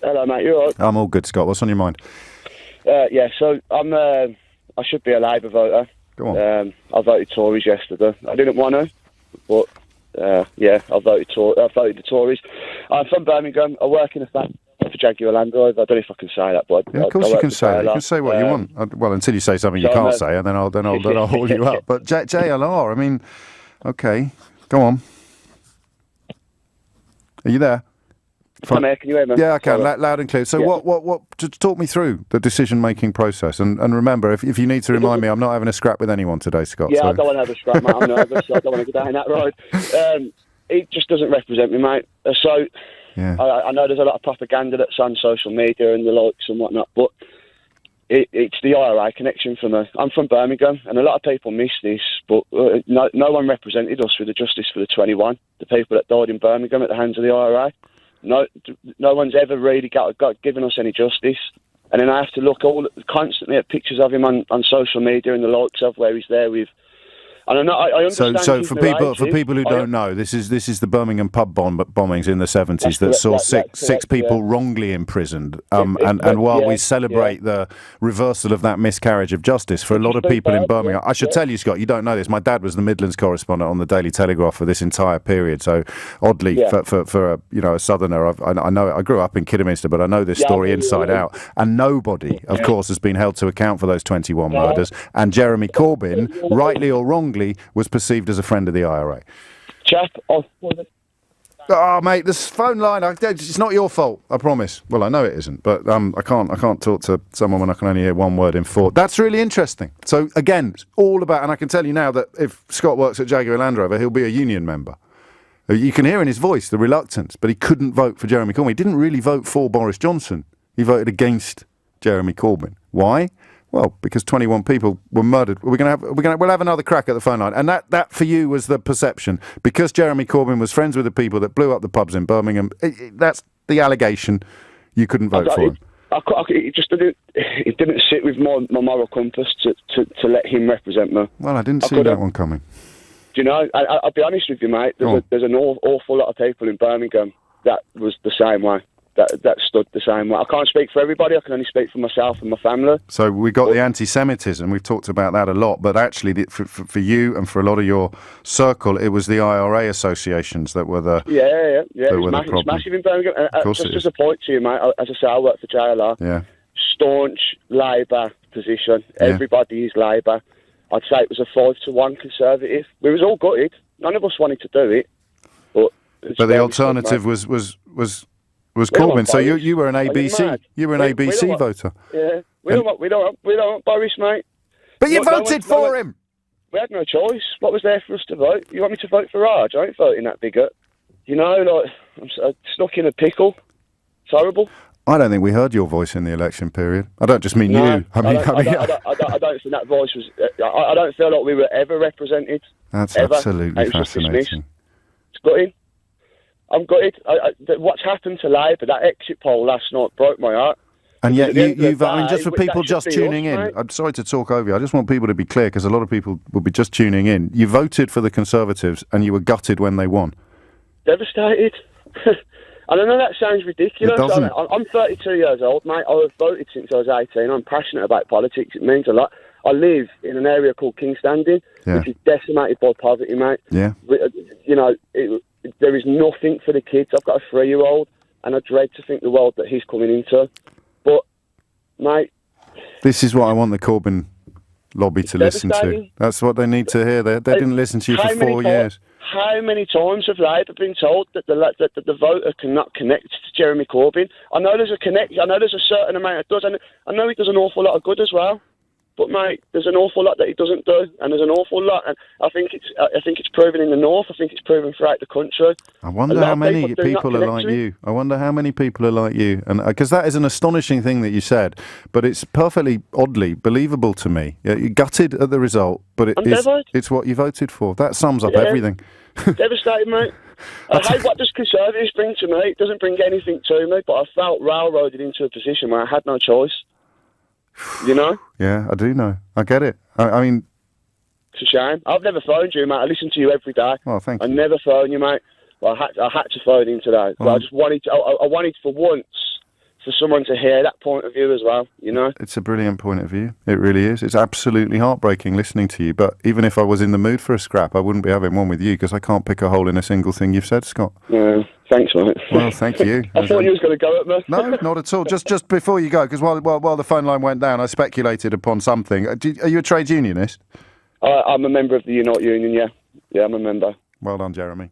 Hello, mate. You all right? I'm all good, Scott. What's on your mind? Yeah, so I should be a Labour voter. Go on. I voted Tories yesterday. I didn't want to, but I voted the Tories. I'm from Birmingham. I work in a factory for Jaguar Land Rover. I don't know if I can say that, but Yeah, of course you can say that. You can say what you want. Well, until you say something you can't say, and then I'll hold you up. But JLR, I mean, okay, go on. Are you there? I'm here. Can you hear me? Yeah, I can. Loud and clear. So what? Just talk me through the decision-making process. And remember, if you need to remind me, I'm not having a scrap with anyone today, Scott. Yeah, so. I don't want to have a scrap, mate. I'm nervous. So I don't want to go down that road. It just doesn't represent me, mate. So yeah. I know there's a lot of propaganda that's on social media and the likes and whatnot, but it's the IRA connection for me. I'm from Birmingham, and a lot of people miss this, but no one represented us with the Justice for the 21, the people that died in Birmingham at the hands of the IRA. No one's ever really got given us any justice. And then I have to look constantly at pictures of him on social media and the likes of where he's there with. And I understand. So for people who don't know, this is the Birmingham pub bombings in the 70s that saw six people wrongly imprisoned. And while we celebrate the reversal of that miscarriage of justice for a lot of people in Birmingham, I should tell you, Scott, you don't know this. My dad was the Midlands correspondent on the Daily Telegraph for this entire period. So oddly, for a southerner, I know I grew up in Kidderminster, but I know this story inside out. And nobody, of course, has been held to account for those 21 murders. And Jeremy Corbyn, rightly or wrongly, was perceived as a friend of the IRA. Oh, mate, this phone line, it's not your fault, I promise. Well, I know it isn't, but I can't talk to someone when I can only hear one word in four. That's really interesting. So, again, it's all about, and I can tell you now that if Scott works at Jaguar Land Rover, he'll be a union member. You can hear in his voice the reluctance, but he couldn't vote for Jeremy Corbyn. He didn't really vote for Boris Johnson. He voted against Jeremy Corbyn. Why? Well, because 21 people were murdered. We'll have another crack at the phone line, and that for you was the perception because Jeremy Corbyn was friends with the people that blew up the pubs in Birmingham. That's the allegation. You couldn't vote for him. It didn't sit with my moral compass to let him represent me. Well, I didn't see that one coming. Do you know? I'll be honest with you, mate. There's an awful lot of people in Birmingham that was the same way. That stood the same way. I can't speak for everybody. I can only speak for myself and my family. So we got the anti-Semitism. We've talked about that a lot. But actually, for you and for a lot of your circle, it was the IRA associations that were the It's massive in Birmingham. Just as a point to you, mate. As I say, I work for JLR. Yeah. Staunch Labour position. Yeah. Everybody is Labour. I'd say it was a 5-1 Conservative. We was all gutted. None of us wanted to do it. But the alternative was Corbyn. So you were an ABC. You were an ABC voter. Yeah, we don't want Boris, mate. But you voted for him. We had no choice. What was there for us to vote? You want me to vote for Raj? I ain't voting that bigot. You know, like I'm stuck in a pickle. It's horrible. I don't think we heard your voice in the election period. I don't just mean you. I don't think that voice was. I don't feel like we were ever represented. That's ever. Absolutely fascinating. It's gutting. I'm gutted. What's happened to Labour? That exit poll last night broke my heart. And yet, just for people just tuning in, I'm sorry to talk over you. I just want people to be clear because a lot of people will be just tuning in. You voted for the Conservatives and you were gutted when they won. Devastated. I don't know, that sounds ridiculous. It doesn't. I'm 32 years old, mate. I've voted since I was 18. I'm passionate about politics. It means a lot. I live in an area called King's Standing, which is decimated by poverty, mate. Yeah. You know, there is nothing for the kids. I've got a 3-year-old, and I dread to think the world that he's coming into. But, mate... This is what I want the Corbyn lobby to listen to. That's what they need to hear. They didn't listen to you for 4 years. How many times have Labour been told that the voter cannot connect to Jeremy Corbyn? I know there's a certain amount it does, and I know he does an awful lot of good as well. But mate, there's an awful lot that he doesn't do, and there's an awful lot, and I think it's proven in the north. I think it's proven throughout the country. I wonder how many people are like you. I wonder how many people are like you, and because that is an astonishing thing that you said, but it's perfectly oddly believable to me. You're gutted at the result, but it's what you voted for. That sums up everything. Devastated, mate. I hate what does Conservatives bring to me. It doesn't bring anything to me, but I felt railroaded into a position where I had no choice. You know? Yeah, I do know. I get it. I mean... It's a shame. I've never phoned you, mate. I listen to you every day. Oh, thank you. I never phone you, mate. Well, I had to phone in today. Well, I just wanted to... I wanted for once for someone to hear that point of view as well, you know. It's a brilliant point of view. It really is. It's absolutely heartbreaking listening to you. But even if I was in the mood for a scrap, I wouldn't be having one with you because I can't pick a hole in a single thing you've said, Scott. Yeah, thanks, mate. Well, thank you. I thought you was going to go at me. No, not at all. Just before you go, because while the phone line went down, I speculated upon something. Are you a trades unionist? I'm a member of the Unite Union, yeah. Yeah, I'm a member. Well done, Jeremy.